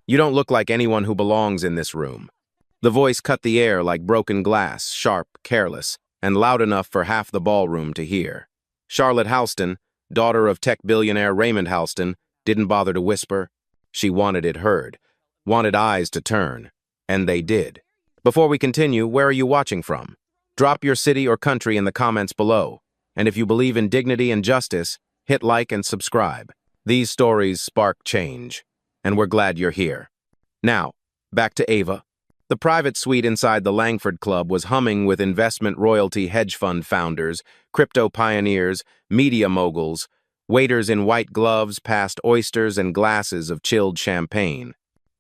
You don't look like anyone who belongs in this room." The voice cut the air like broken glass, sharp, careless, and loud enough for half the ballroom to hear. Charlotte Halston, daughter of tech billionaire Raymond Halston, didn't bother to whisper. She wanted it heard, wanted eyes to turn, and they did. Before we continue, where are you watching from? Drop your city or country in the comments below, and if you believe in dignity and justice, hit like and subscribe. These stories spark change, and we're glad you're here. Now, back to Ava. The private suite inside the Langford Club was humming with investment royalty hedge fund founders, crypto pioneers, media moguls. Waiters in white gloves passed oysters and glasses of chilled champagne.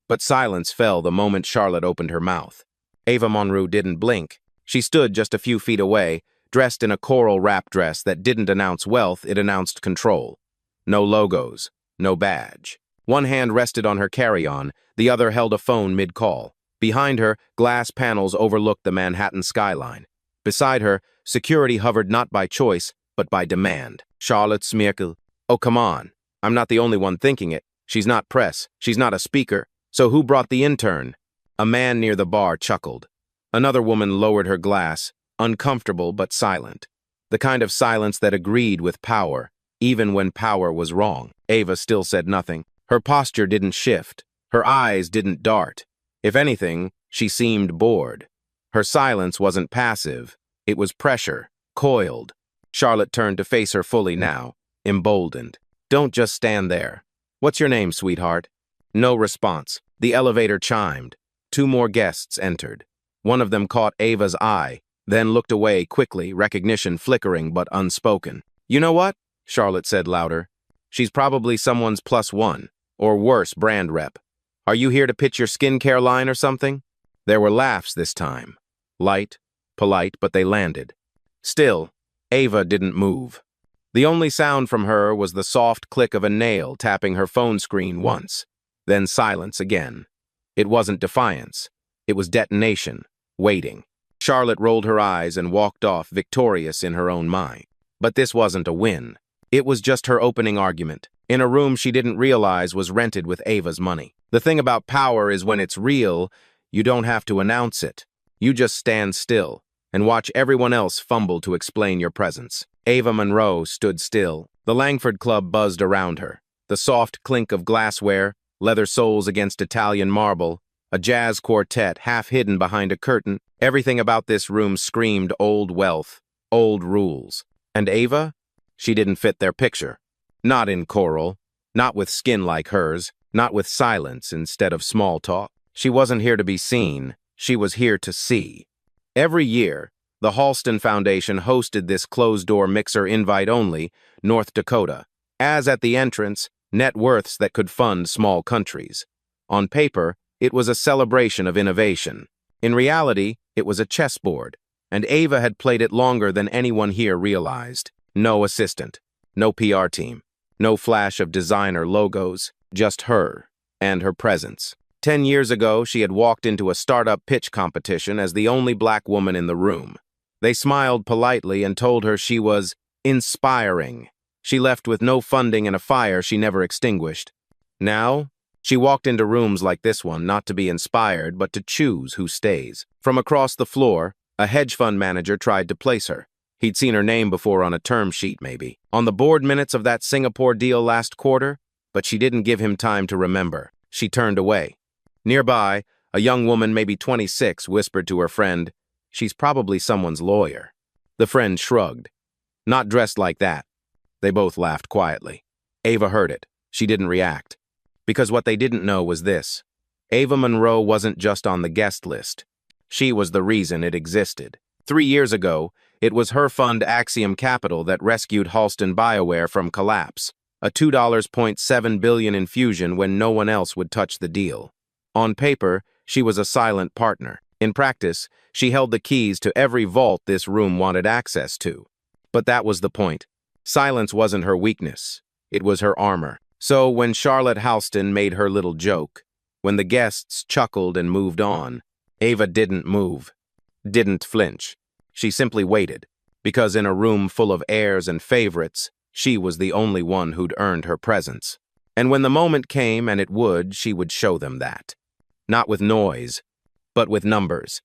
But silence fell the moment Charlotte opened her mouth. Ava Monroe didn't blink. She stood just a few feet away, dressed in a coral wrap dress that didn't announce wealth, it announced control. No logos, no badge. One hand rested on her carry-on, the other held a phone mid-call. Behind her, glass panels overlooked the Manhattan skyline. Beside her, security hovered not by choice, but by demand. Charlotte Smirkel. Oh, come on. I'm not the only one thinking it. She's not press. She's not a speaker. So who brought the intern? A man near the bar chuckled. Another woman lowered her glass, uncomfortable but silent. The kind of silence that agreed with power, even when power was wrong. Ava still said nothing. Her posture didn't shift. Her eyes didn't dart. If anything, she seemed bored. Her silence wasn't passive. It was pressure, coiled. Charlotte turned to face her fully now, emboldened. Don't just stand there. What's your name, sweetheart? No response. The elevator chimed. Two more guests entered. One of them caught Ava's eye, then looked away quickly, recognition flickering but unspoken. You know what? Charlotte said louder. She's probably someone's +1, or worse, brand rep. Are you here to pitch your skincare line or something? There were laughs this time. Light, polite, but they landed. Still, Ava didn't move. The only sound from her was the soft click of a nail tapping her phone screen once, then silence again. It wasn't defiance. It was detonation, waiting. Charlotte rolled her eyes and walked off victorious in her own mind. But this wasn't a win. It was just her opening argument, in a room she didn't realize was rented with Ava's money. The thing about power is when it's real, you don't have to announce it. You just stand still and watch everyone else fumble to explain your presence. Ava Monroe stood still. The Langford Club buzzed around her. The soft clink of glassware, leather soles against Italian marble, a jazz quartet half hidden behind a curtain. Everything about this room screamed old wealth, old rules. And Ava? She didn't fit their picture. Not in coral, not with skin like hers, not with silence instead of small talk. She wasn't here to be seen. She was here to see. Every year, the Halston Foundation hosted this closed-door mixer invite-only, North Dakota. As at the entrance, net worths that could fund small countries. On paper, it was a celebration of innovation. In reality, it was a chessboard, and Ava had played it longer than anyone here realized. No assistant, no PR team, no flash of designer logos, just her and her presence. 10 years ago, she had walked into a startup pitch competition as the only black woman in the room. They smiled politely and told her she was inspiring. She left with no funding and a fire she never extinguished. Now, she walked into rooms like this one not to be inspired, but to choose who stays. From across the floor, a hedge fund manager tried to place her. He'd seen her name before on a term sheet, maybe. On the board minutes of that Singapore deal last quarter, but she didn't give him time to remember. She turned away. Nearby, a young woman, maybe 26, whispered to her friend, "She's probably someone's lawyer." The friend shrugged. "Not dressed like that." They both laughed quietly. Ava heard it. She didn't react. Because what they didn't know was this. Ava Monroe wasn't just on the guest list. She was the reason it existed. 3 years ago, it was her fund Axiom Capital that rescued Halston BioWare from collapse. A $2.7 billion infusion when no one else would touch the deal. On paper, she was a silent partner. In practice, she held the keys to every vault this room wanted access to. But that was the point. Silence wasn't her weakness. It was her armor. So when Charlotte Halston made her little joke, when the guests chuckled and moved on, Ava didn't move, didn't flinch. She simply waited, because in a room full of heirs and favorites, she was the only one who'd earned her presence. And when the moment came, and it would, she would show them that. Not with noise, but with numbers.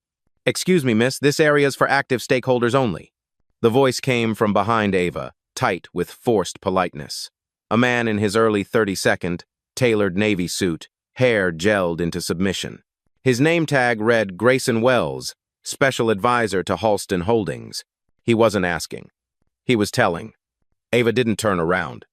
"Excuse me, miss, this area's for active stakeholders only." The voice came from behind Ava, tight with forced politeness. A man in his early 32nd, tailored navy suit, hair gelled into submission. His name tag read Grayson Wells, Special Advisor to Halston Holdings. He wasn't asking. He was telling. Ava didn't turn around.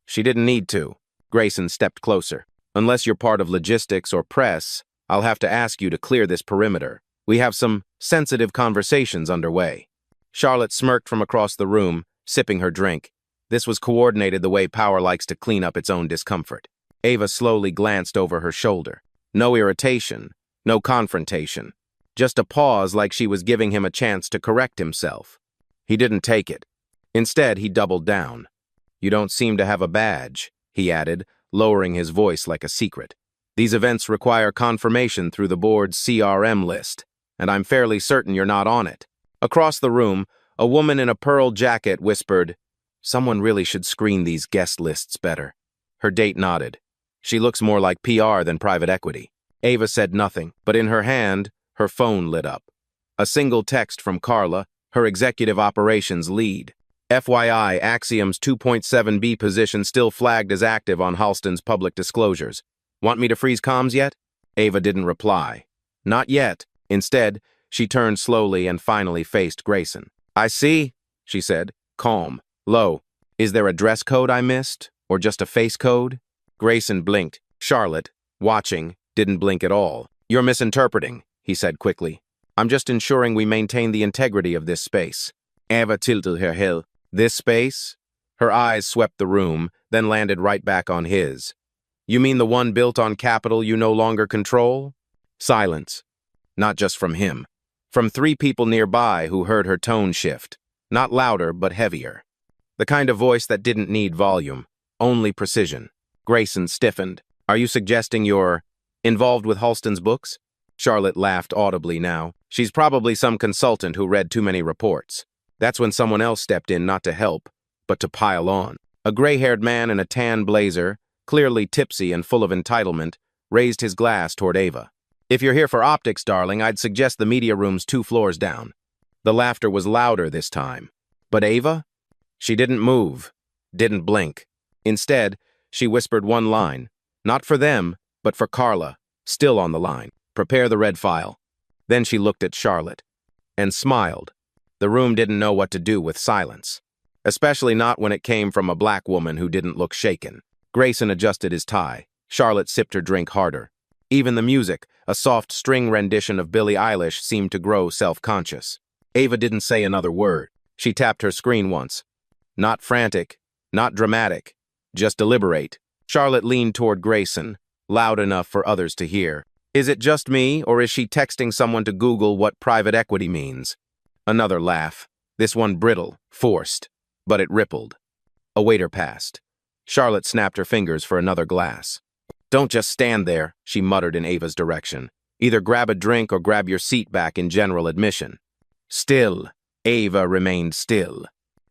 She didn't need to. Grayson stepped closer. "Unless you're part of logistics or press, I'll have to ask you to clear this perimeter. We have some sensitive conversations underway." Charlotte smirked from across the room, sipping her drink. This was coordinated the way power likes to clean up its own discomfort. Ava slowly glanced over her shoulder. No irritation, no confrontation. Just a pause, like she was giving him a chance to correct himself. He didn't take it. Instead, he doubled down. "You don't seem to have a badge," he added, lowering his voice like a secret. "These events require confirmation through the board's CRM list, and I'm fairly certain you're not on it." Across the room, a woman in a pearl jacket whispered, "Someone really should screen these guest lists better." Her date nodded. "She looks more like PR than private equity." Ava said nothing, but in her hand, her phone lit up. A single text from Carla, her executive operations lead. "FYI, Axiom's 2.7B position still flagged as active on Halston's public disclosures. Want me to freeze comms yet?" Ava didn't reply. Not yet. Instead, she turned slowly and finally faced Grayson. "I see," she said, calm, low. "Is there a dress code I missed, or just a face code?" Grayson blinked. Charlotte, watching, didn't blink at all. "You're misinterpreting," he said quickly. "I'm just ensuring we maintain the integrity of this space." Ava tilted her head. "This space?" Her eyes swept the room, then landed right back on his. "You mean the one built on capital you no longer control?" Silence. Not just from him. From three people nearby who heard her tone shift. Not louder, but heavier. The kind of voice that didn't need volume, only precision. Grayson stiffened. "Are you suggesting you're involved with Halston's books?" Charlotte laughed audibly now. "She's probably some consultant who read too many reports." That's when someone else stepped in, not to help, but to pile on. A gray-haired man in a tan blazer, clearly tipsy and full of entitlement, raised his glass toward Ava. "If you're here for optics, darling, I'd suggest the media room's 2 floors down." The laughter was louder this time. But Ava? She didn't move, didn't blink. Instead, she whispered one line. Not for them, but for Carla, still on the line. "Prepare the red file." Then she looked at Charlotte and smiled. The room didn't know what to do with silence, especially not when it came from a black woman who didn't look shaken. Grayson adjusted his tie. Charlotte sipped her drink harder. Even the music, a soft string rendition of Billie Eilish, seemed to grow self-conscious. Ava didn't say another word. She tapped her screen once. Not frantic, not dramatic, just deliberate. Charlotte leaned toward Grayson, loud enough for others to hear. "Is it just me, or is she texting someone to Google what private equity means?" Another laugh, this one brittle, forced, but it rippled. A waiter passed. Charlotte snapped her fingers for another glass. "Don't just stand there," she muttered in Ava's direction. "Either grab a drink or grab your seat back in general admission." Still, Ava remained still.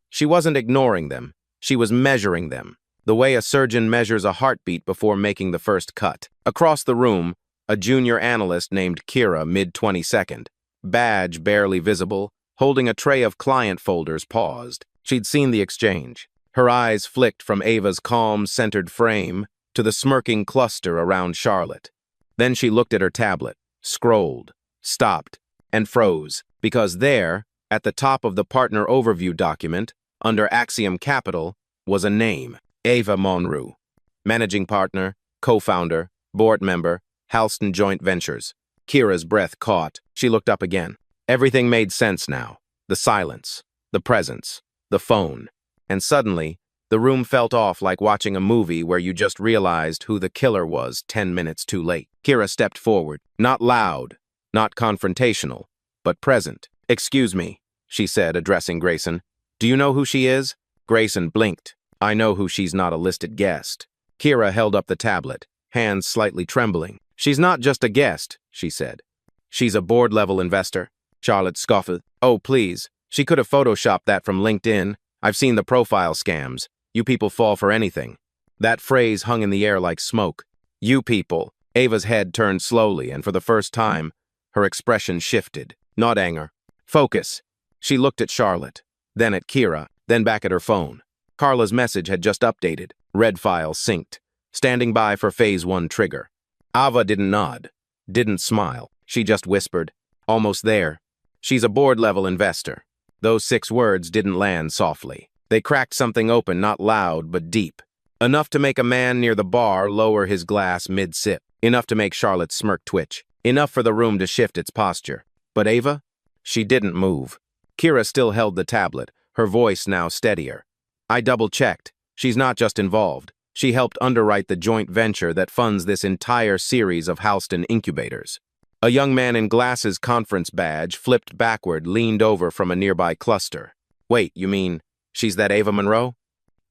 She wasn't ignoring them. She was measuring them, the way a surgeon measures a heartbeat before making the first cut. Across the room, a junior analyst named Kira, mid-22nd, badge barely visible, holding a tray of client folders, paused. She'd seen the exchange. Her eyes flicked from Ava's calm, centered frame to the smirking cluster around Charlotte. Then she looked at her tablet, scrolled, stopped, and froze, because there, at the top of the partner overview document, under Axiom Capital, was a name: Ava Monroe. Managing partner, co-founder, board member, Halston Joint Ventures. Kira's breath caught. She looked up again. Everything made sense now. The silence, the presence, the phone. And suddenly, the room felt off, like watching a movie where you just realized who the killer was 10 minutes too late. Kira stepped forward, not loud, not confrontational, but present. "Excuse me," she said, addressing Grayson. "Do you know who she is?" Grayson blinked. "I know who she's not a listed guest." Kira held up the tablet, hands slightly trembling. "She's not just a guest," she said. "She's a board-level investor." Charlotte scoffed. "Oh, please. She could have photoshopped that from LinkedIn. I've seen the profile scams. You people fall for anything." That phrase hung in the air like smoke. You people. Ava's head turned slowly, and for the first time, her expression shifted. Not anger. Focus. She looked at Charlotte, then at Kira, then back at her phone. Carla's message had just updated. Red file synced. Standing by for Phase 1 trigger. Ava didn't nod. Didn't smile. She just whispered. Almost there. She's a board-level investor. Those 6 words didn't land softly. They cracked something open, not loud, but deep. Enough to make a man near the bar lower his glass mid-sip. Enough to make Charlotte's smirk twitch. Enough for the room to shift its posture. But Ava? She didn't move. Kira still held the tablet, her voice now steadier. I double-checked. She's not just involved. She helped underwrite the joint venture that funds this entire series of Houston incubators. A young man in glasses conference badge, flipped backward, leaned over from a nearby cluster. Wait, you mean she's that Ava Monroe?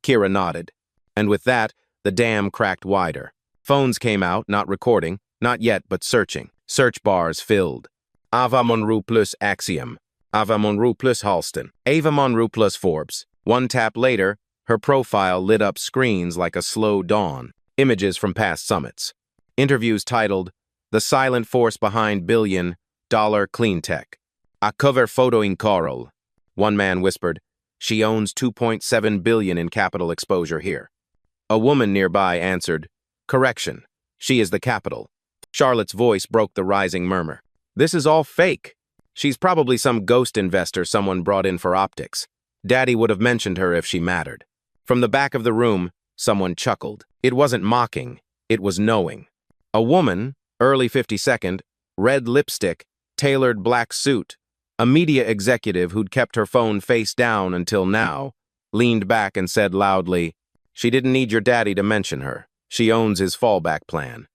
Kira nodded. And with that, the dam cracked wider. Phones came out, not recording, not yet, but searching. Search bars filled. Ava Monroe plus Axiom. Ava Monroe plus Halston. Ava Monroe plus Forbes. One tap later, her profile lit up screens like a slow dawn. Images from past summits. Interviews titled, The Silent Force Behind $1 Billion Clean Tech. A cover photo in Coral. One man whispered, She owns $2.7 billion in capital exposure here. A woman nearby answered, Correction. She is the capital. Charlotte's voice broke the rising murmur. This is all fake. She's probably some ghost investor someone brought in for optics. Daddy would have mentioned her if she mattered. From the back of the room, someone chuckled. It wasn't mocking. It was knowing. A woman, early 52nd, red lipstick, tailored black suit, a media executive who'd kept her phone face down until now, leaned back and said loudly, She didn't need your daddy to mention her. She owns his fallback plan.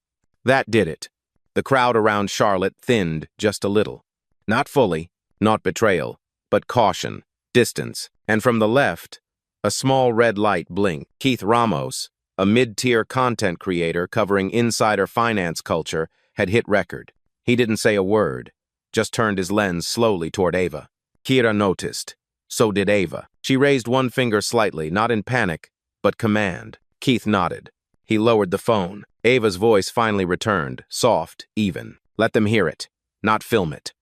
That did it. The crowd around Charlotte thinned just a little. Not fully, not betrayal, but caution, distance, and from the left, a small red light blinked. Keith Ramos, a mid-tier content creator covering insider finance culture, had hit record. He didn't say a word, just turned his lens slowly toward Ava. Kira noticed. So did Ava. She raised one finger slightly, not in panic, but command. Keith nodded. He lowered the phone. Ava's voice finally returned, soft, even. Let them hear it, not film it.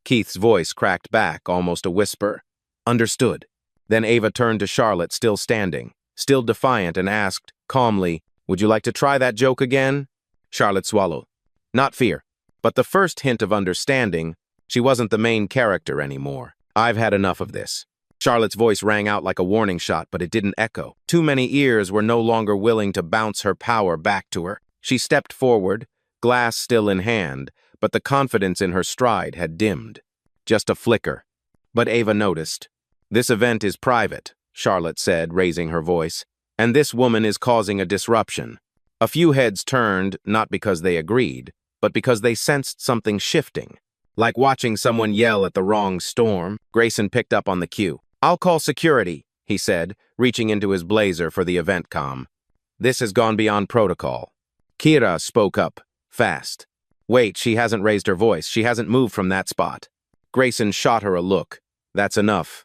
Keith's voice cracked back, almost a whisper. Understood. Then Ava turned to Charlotte, still standing, still defiant, and asked, calmly, Would you like to try that joke again? Charlotte swallowed. Not fear, but the first hint of understanding. She wasn't the main character anymore. I've had enough of this. Charlotte's voice rang out like a warning shot, but it didn't echo. Too many ears were no longer willing to bounce her power back to her. She stepped forward, glass still in hand, but the confidence in her stride had dimmed. Just a flicker. But Ava noticed. This event is private, Charlotte said, raising her voice, and this woman is causing a disruption. A few heads turned, not because they agreed, but because they sensed something shifting. Like watching someone yell at the wrong storm, Grayson picked up on the cue. I'll call security, he said, reaching into his blazer for the event comm. This has gone beyond protocol. Kira spoke up, fast. Wait, she hasn't raised her voice. She hasn't moved from that spot. Grayson shot her a look. That's enough.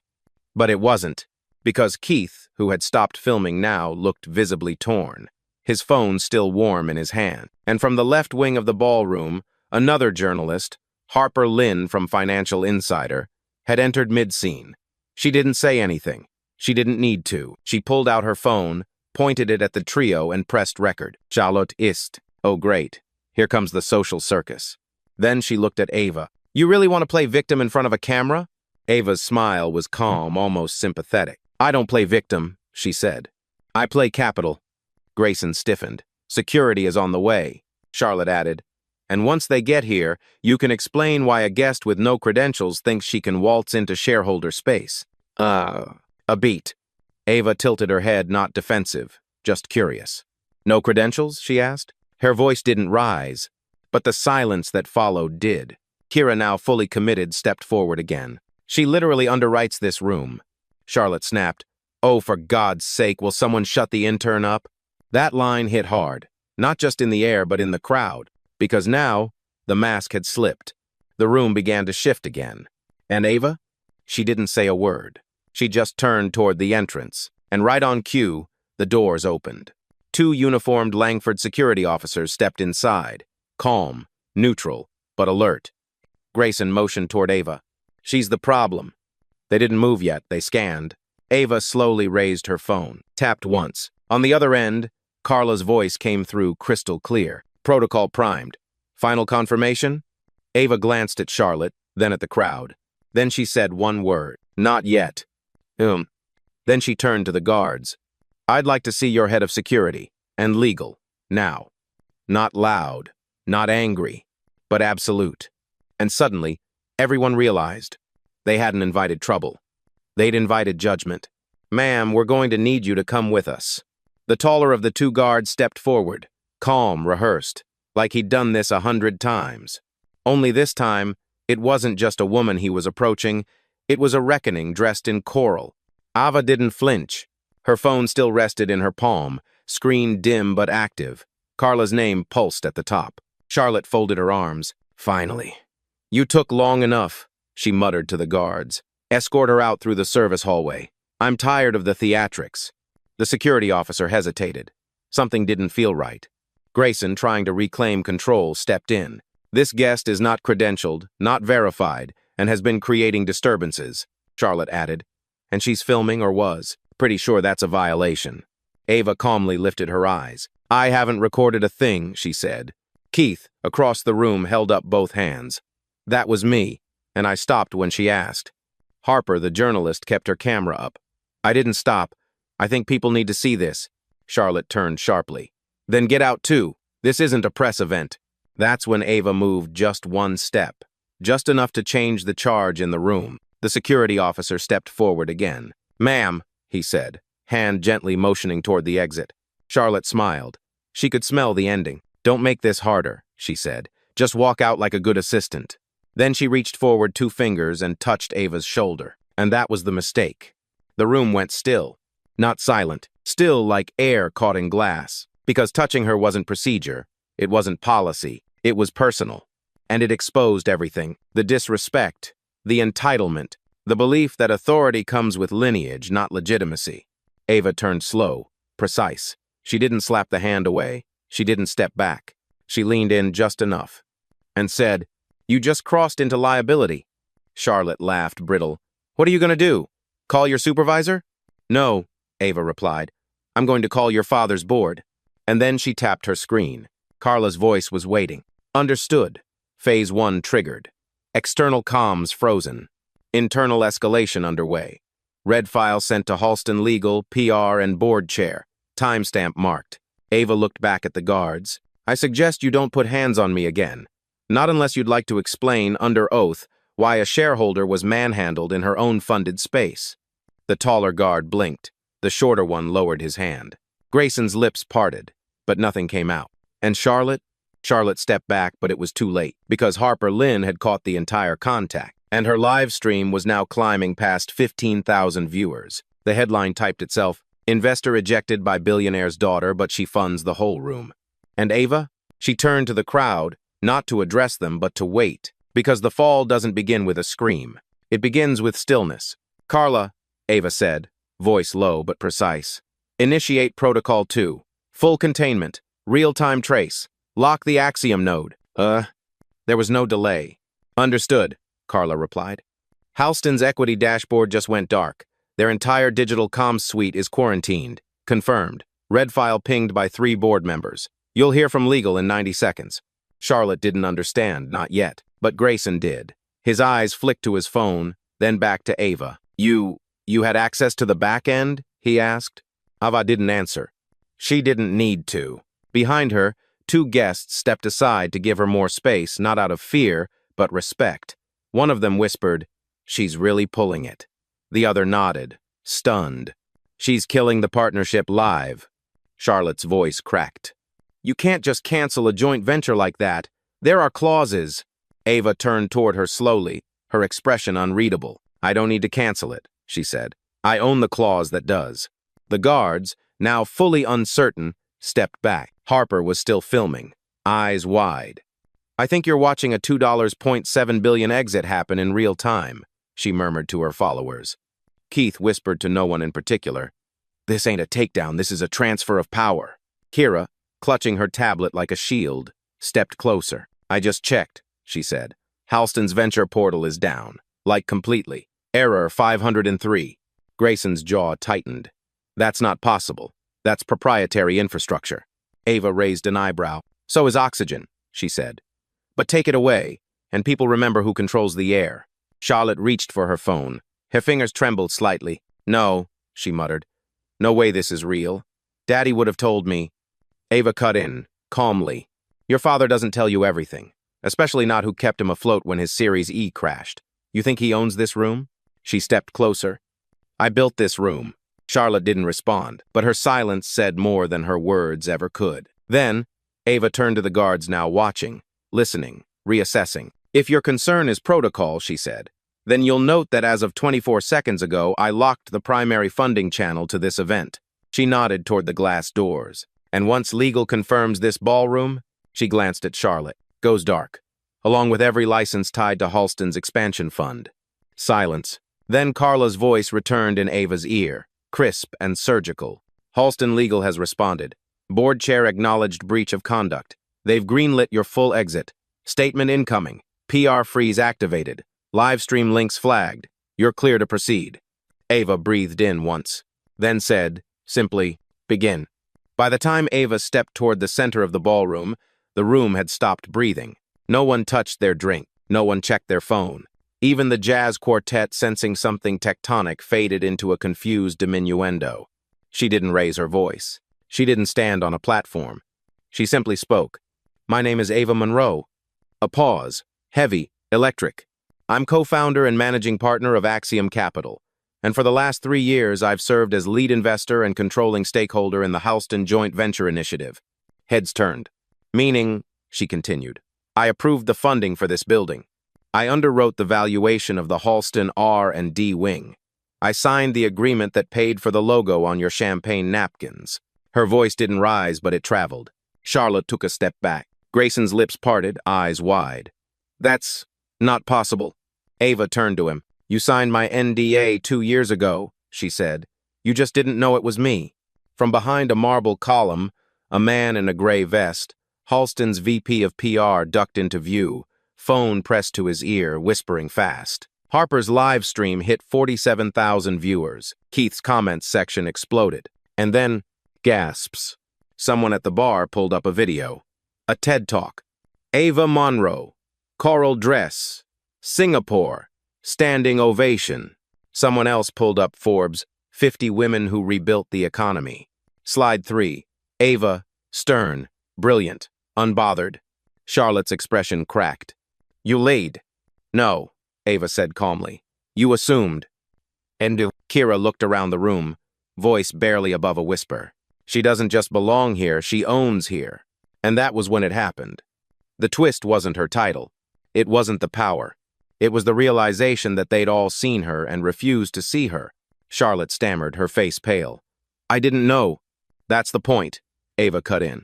But it wasn't, because Keith, who had stopped filming now, looked visibly torn, his phone still warm in his hand. And from the left wing of the ballroom, another journalist, Harper Lynn from Financial Insider, had entered mid-scene. She didn't say anything. She didn't need to. She pulled out her phone, pointed it at the trio, and pressed record. Charlotte ist. Oh, great. Here comes the social circus. Then she looked at Ava. You really want to play victim in front of a camera? Ava's smile was calm, almost sympathetic. I don't play victim, she said. I play capital. Grayson stiffened. Security is on the way, Charlotte added. And once they get here, you can explain why a guest with no credentials thinks she can waltz into shareholder space. A beat. Ava tilted her head, not defensive, just curious. No credentials, she asked. Her voice didn't rise, but the silence that followed did. Kira, now fully committed, stepped forward again. She literally underwrites this room. Charlotte snapped. Oh, for God's sake, will someone shut the intern up? That line hit hard, not just in the air, but in the crowd, because now the mask had slipped. The room began to shift again. And Ava? She didn't say a word. She just turned toward the entrance, and right on cue, The doors opened. Two uniformed Langford security officers stepped inside, calm, neutral, but alert. Grayson motioned toward Ava. "She's the problem." They didn't move yet, they scanned. Ava slowly raised her phone, tapped once. On the other end, Carla's voice came through crystal clear. "Protocol primed. Final confirmation?" Ava glanced at Charlotte, then at the crowd. Then she said one word. "Not yet." Then she turned to the guards. "I'd like to see your head of security, and legal, now." Not loud, not angry, but absolute. And suddenly, everyone realized they hadn't invited trouble. They'd invited judgment. "Ma'am, we're going to need you to come with us." The taller of the two guards stepped forward, calm, rehearsed, like he'd done this 100 times. Only this time, it wasn't just a woman he was approaching, it was a reckoning dressed in coral. Ava didn't flinch. Her phone still rested in her palm, screen dim but active. Carla's name pulsed at the top. Charlotte folded her arms. "Finally. You took long enough," she muttered to the guards. "Escort her out through the service hallway. I'm tired of the theatrics." The security officer hesitated. Something didn't feel right. Grayson, trying to reclaim control, stepped in. "This guest is not credentialed, not verified, and has been creating disturbances," Charlotte added. "And she's filming or was. Pretty sure that's a violation." Ava calmly lifted her eyes. "I haven't recorded a thing," she said. Keith, across the room, held up both hands. "That was me, and I stopped when she asked." Harper, the journalist, kept her camera up. "I didn't stop. I think people need to see this." Charlotte turned sharply. "Then get out too. This isn't a press event." That's when Ava moved just one step, just enough to change the charge in the room. The security officer stepped forward again. "Ma'am," he said, hand gently motioning toward the exit. Charlotte smiled. She could smell the ending. "Don't make this harder," she said. "Just walk out like a good assistant." Then she reached forward 2 fingers and touched Ava's shoulder. And that was the mistake. The room went still. Not silent, still like air caught in glass. Because touching her wasn't procedure. It wasn't policy. It was personal. And it exposed everything. The disrespect. The entitlement. The belief that authority comes with lineage, not legitimacy. Ava turned slow, precise. She didn't slap the hand away. She didn't step back. She leaned in just enough. And said, "You just crossed into liability." Charlotte laughed brittle. "What are you going to do? Call your supervisor?" "No," Ava replied. "I'm going to call your father's board." And then she tapped her screen. Carla's voice was waiting. "Understood." Phase 1 triggered. External comms frozen. Internal escalation underway. Red file sent to Halston Legal, PR, and board chair. Timestamp marked. Ava looked back at the guards. "I suggest you don't put hands on me again. Not unless you'd like to explain, under oath, why a shareholder was manhandled in her own funded space." The taller guard blinked. The shorter one lowered his hand. Grayson's lips parted, but nothing came out. "And Charlotte?" Charlotte stepped back, but it was too late, because Harper Lynn had caught the entire contact, and her live stream was now climbing past 15,000 viewers. The headline typed itself, "Investor ejected by billionaire's daughter, but she funds the whole room." And Ava? She turned to the crowd, not to address them, but to wait, because the fall doesn't begin with a scream. It begins with stillness. "Carla," Ava said, voice low but precise. "Initiate Protocol 2. Full containment. Real-time trace. Lock the Axiom node." There was no delay. "Understood," Carla replied. "Halston's equity dashboard just went dark. Their entire digital comms suite is quarantined. Confirmed. Red file pinged by 3 board members. You'll hear from legal in 90 seconds. Charlotte didn't understand, not yet, but Grayson did. His eyes flicked to his phone, then back to Ava. You had access to the back end?" he asked. Ava didn't answer. She didn't need to. Behind her, 2 guests stepped aside to give her more space, not out of fear, but respect. One of them whispered, "She's really pulling it." The other nodded, stunned. "She's killing the partnership live." Charlotte's voice cracked. "You can't just cancel a joint venture like that. There are clauses." Ava turned toward her slowly, her expression unreadable. "I don't need to cancel it," she said. "I own the clause that does." The guards, now fully uncertain, stepped back. Harper was still filming, eyes wide. "I think you're watching a $2.7 billion exit happen in real time," she murmured to her followers. Keith whispered to no one in particular, This ain't a takedown, this is a transfer of power. Kira, clutching her tablet like a shield, stepped closer. I just checked, she said. Halston's venture portal is down. Like completely. Error 503. Grayson's jaw tightened. That's not possible. That's proprietary infrastructure. Ava raised an eyebrow. So is oxygen, she said. But take it away, and people remember who controls the air. Charlotte reached for her phone. Her fingers trembled slightly. No, she muttered. No way this is real. Daddy would have told me. Ava cut in, calmly. Your father doesn't tell you everything, especially not who kept him afloat when his Series E crashed. You think he owns this room? She stepped closer. I built this room. Charlotte didn't respond, but her silence said more than her words ever could. Then, Ava turned to the guards now watching, listening, reassessing. If your concern is protocol, she said, then you'll note that as of 24 seconds ago, I locked the primary funding channel to this event. She nodded toward the glass doors. And once legal confirms this ballroom, she glanced at Charlotte, goes dark, along with every license tied to Halston's expansion fund. Silence. Then Carla's voice returned in Ava's ear, crisp and surgical. Halston Legal has responded. Board chair acknowledged breach of conduct. They've greenlit your full exit. Statement incoming. PR freeze activated. Live stream links flagged. You're clear to proceed. Ava breathed in once, then said, simply, begin. By the time Ava stepped toward the center of the ballroom, the room had stopped breathing. No one touched their drink. No one checked their phone. Even the jazz quartet, sensing something tectonic, faded into a confused diminuendo. She didn't raise her voice. She didn't stand on a platform. She simply spoke. My name is Ava Monroe. A pause. Heavy. Electric. I'm co-founder and managing partner of Axiom Capital. And for the last 3 years, I've served as lead investor and controlling stakeholder in the Halston Joint Venture Initiative. Heads turned. Meaning, she continued, I approved the funding for this building. I underwrote the valuation of the Halston R&D wing. I signed the agreement that paid for the logo on your champagne napkins. Her voice didn't rise, but it traveled. Charlotte took a step back. Grayson's lips parted, eyes wide. That's not possible. Ava turned to him. You signed my NDA 2 years ago, she said. You just didn't know it was me. From behind a marble column, a man in a gray vest, Halston's VP of PR ducked into view, phone pressed to his ear, whispering fast. Harper's live stream hit 47,000 viewers. Keith's comments section exploded. And then, gasps. Someone at the bar pulled up a video. A TED Talk. Ava Monroe. Coral dress. Singapore. Standing ovation. Someone else pulled up Forbes, 50 women who rebuilt the economy. Slide 3. Ava, stern, brilliant, unbothered. Charlotte's expression cracked. You lied. No, Ava said calmly. You assumed. And Kira looked around the room, voice barely above a whisper. She doesn't just belong here, she owns here. And that was when it happened. The twist wasn't her title. It wasn't the power. It was the realization that they'd all seen her and refused to see her. Charlotte stammered, her face pale. I didn't know. That's the point, Ava cut in.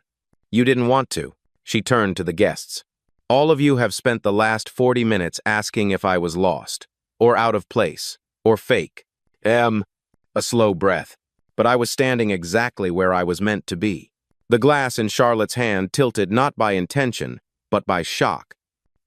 You didn't want to. She turned to the guests. All of you have spent the last 40 minutes asking if I was lost, or out of place, or fake. A slow breath. But I was standing exactly where I was meant to be. The glass in Charlotte's hand tilted not by intention, but by shock.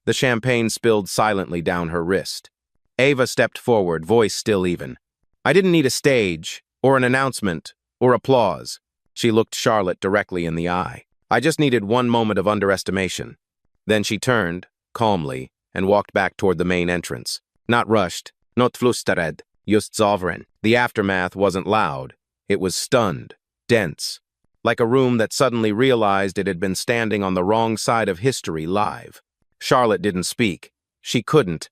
The champagne spilled silently down her wrist. Ava stepped forward, voice still even. I didn't need a stage, or an announcement, or applause. She looked Charlotte directly in the eye. I just needed one moment of underestimation. Then she turned, calmly, and walked back toward the main entrance. Not rushed, not flustered, just sovereign. The aftermath wasn't loud. It was stunned, dense, like a room that suddenly realized it had been standing on the wrong side of history live. Charlotte didn't speak. She couldn't.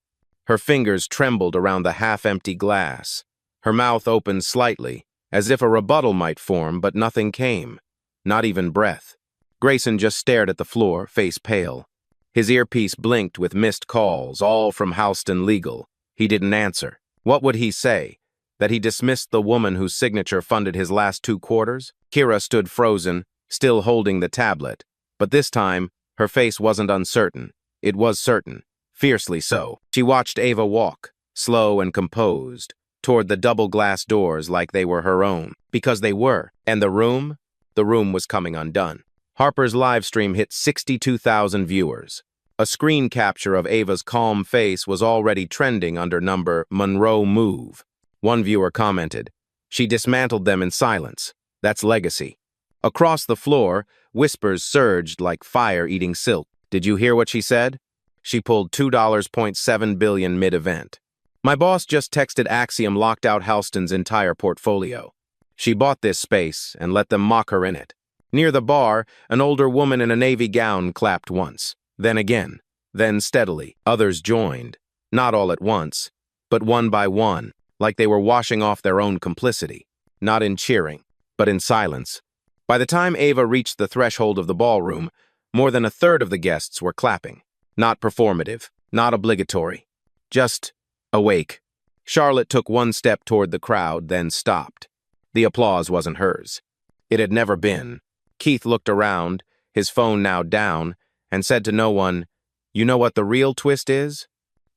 Her fingers trembled around the half-empty glass. Her mouth opened slightly, as if a rebuttal might form, but nothing came. Not even breath. Grayson just stared at the floor, face pale. His earpiece blinked with missed calls, all from Halston Legal. He didn't answer. What would he say? That he dismissed the woman whose signature funded his last 2 quarters? Kira stood frozen, still holding the tablet. But this time, her face wasn't uncertain. It was certain, fiercely so. She watched Ava walk, slow and composed, toward the double glass doors like they were her own, because they were. And the room? The room was coming undone. Harper's live stream hit 62,000 viewers. A screen capture of Ava's calm face was already trending under number Monroe Move. One viewer commented, "She dismantled them in silence. That's legacy." Across the floor, whispers surged like fire eating silk. "Did you hear what she said? She pulled $2.7 billion mid-event. My boss just texted Axiom locked out Halston's entire portfolio. She bought this space and let them mock her in it." Near the bar, an older woman in a navy gown clapped once, then again, then steadily. Others joined, not all at once, but one by one, like they were washing off their own complicity, not in cheering, but in silence. By the time Ava reached the threshold of the ballroom, more than a third of the guests were clapping. Not performative, not obligatory, just awake. Charlotte took one step toward the crowd, then stopped. The applause wasn't hers. It had never been. Keith looked around, his phone now down, and said to no one, "You know what the real twist is?"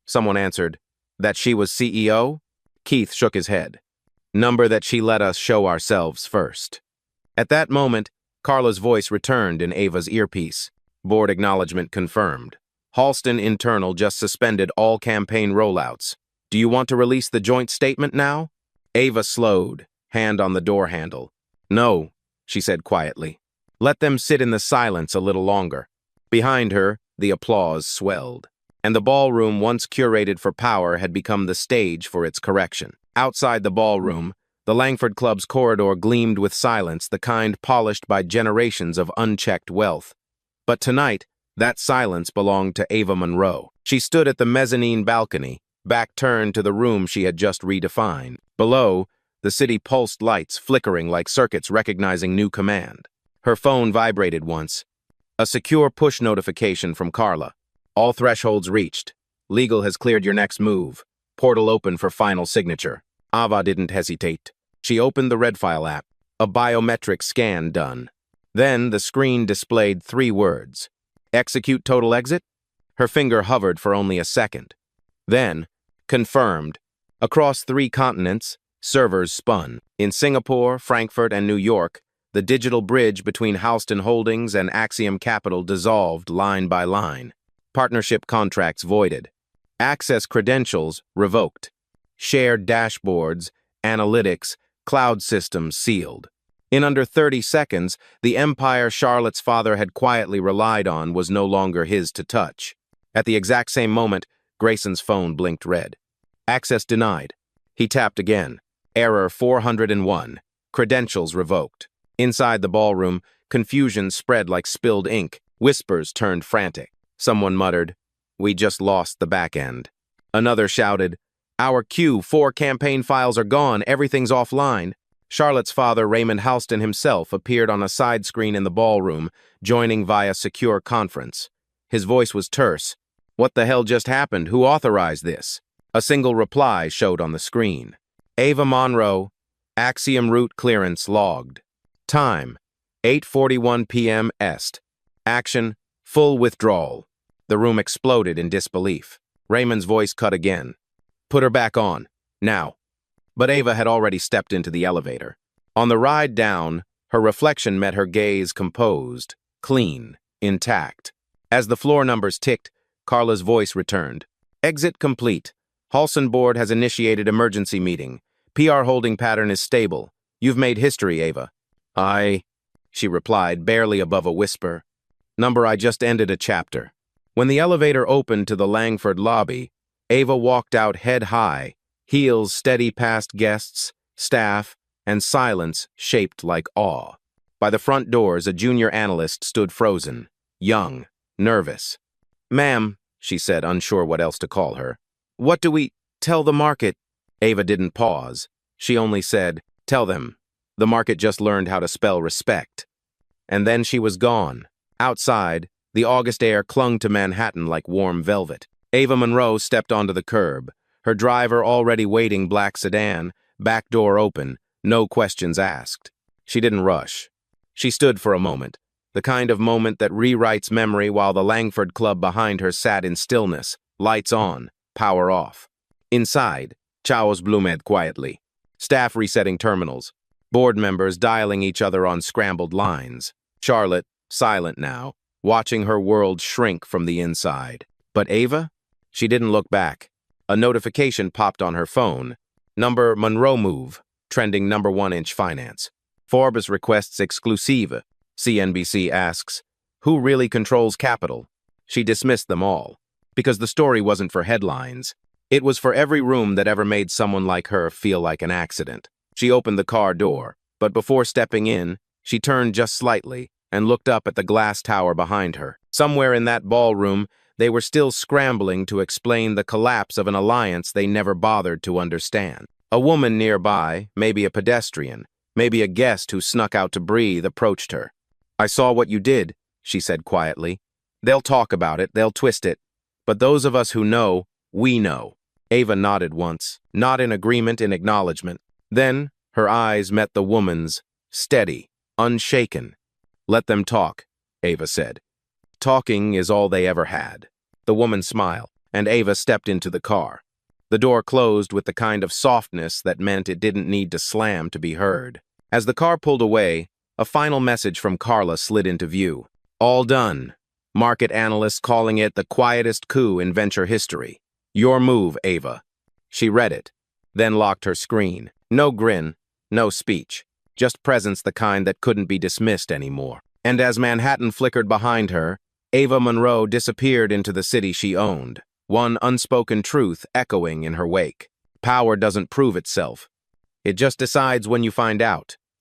Someone answered, "That she was CEO?" Keith shook his head. "Number that she let us show ourselves first." At that moment, Carla's voice returned in Ava's earpiece. Board acknowledgement confirmed. Halston Internal just suspended all campaign rollouts. Do you want to release the joint statement now? Ava slowed, hand on the door handle. No, she said quietly. Let them sit in the silence a little longer. Behind her, the applause swelled, and the ballroom once curated for power had become the stage for its correction. Outside the ballroom, the Langford Club's corridor gleamed with silence, the kind polished by generations of unchecked wealth. But tonight, that silence belonged to Ava Monroe. She stood at the mezzanine balcony, back turned to the room she had just redefined. Below, the city pulsed lights flickering like circuits recognizing new command. Her phone vibrated once. A secure push notification from Carla. All thresholds reached. Legal has cleared your next move. Portal open for final signature. Ava didn't hesitate. She opened the Red File app. A biometric scan done. Then the screen displayed 3 words. Execute total exit? Her finger hovered for only a second. Then, confirmed. Across 3 continents, servers spun. In Singapore, Frankfurt, and New York, the digital bridge between Halston Holdings and Axiom Capital dissolved line by line. Partnership contracts voided. Access credentials revoked. Shared dashboards, analytics, cloud systems sealed. In under 30 seconds, the empire Charlotte's father had quietly relied on was no longer his to touch. At the exact same moment, Grayson's phone blinked red. Access denied. He tapped again. Error 401. Credentials revoked. Inside the ballroom, confusion spread like spilled ink. Whispers turned frantic. Someone muttered, "We just lost the back end." Another shouted, "Our Q4 campaign files are gone. Everything's offline." Charlotte's father, Raymond Halston himself, appeared on a side screen in the ballroom, joining via secure conference. His voice was terse. "What the hell just happened? Who authorized this?" A single reply showed on the screen. Ava Monroe, Axiom route clearance logged. Time, 8:41 p.m. Est. Action, full withdrawal. The room exploded in disbelief. Raymond's voice cut again. "Put her back on, now." But Ava had already stepped into the elevator. On the ride down, her reflection met her gaze composed, clean, intact. As the floor numbers ticked, Carla's voice returned. "Exit complete. Halston board has initiated emergency meeting. PR holding pattern is stable. You've made history, Ava." She replied, barely above a whisper. "Number, I just ended a chapter." When the elevator opened to the Langford lobby, Ava walked out head high, heels steady past guests, staff, and silence shaped like awe. By the front doors, a junior analyst stood frozen, young, nervous. "Ma'am," she said, unsure what else to call her. "What do we tell the market?" Ava didn't pause. She only said, "Tell them. The market just learned how to spell respect." And then she was gone. Outside, the August air clung to Manhattan like warm velvet. Ava Monroe stepped onto the curb, her driver already waiting black sedan, back door open, no questions asked. She didn't rush. She stood for a moment, the kind of moment that rewrites memory while the Langford Club behind her sat in stillness, lights on, power off. Inside, Chaos bloomed quietly. Staff resetting terminals. Board members dialing each other on scrambled lines. Charlotte, silent now, watching her world shrink from the inside. But Ava? She didn't look back. A notification popped on her phone. Number Monroe Move, trending #1 inch finance. Forbes requests exclusive. CNBC asks, who really controls capital? She dismissed them all, because the story wasn't for headlines. It was for every room that ever made someone like her feel like an accident. She opened the car door, but before stepping in, she turned just slightly and looked up at the glass tower behind her. Somewhere in that ballroom, they were still scrambling to explain the collapse of an alliance they never bothered to understand. A woman nearby, maybe a pedestrian, maybe a guest who snuck out to breathe, approached her. I saw what you did, she said quietly. They'll talk about it, they'll twist it. But those of us who know, we know. Ava nodded once, not in agreement, in acknowledgement. Then, her eyes met the woman's, steady, unshaken. Let them talk, Ava said. Talking is all they ever had. The woman smiled, and Ava stepped into the car. The door closed with the kind of softness that meant it didn't need to slam to be heard. As the car pulled away, a final message from Carla slid into view. All done. Market analysts calling it the quietest coup in venture history. Your move, Ava. She read it, then locked her screen. No grin, no speech, just presence the kind that couldn't be dismissed anymore. And as Manhattan flickered behind her, Ava Monroe disappeared into the city she owned, one unspoken truth echoing in her wake. Power doesn't prove itself. It just decides when you find out.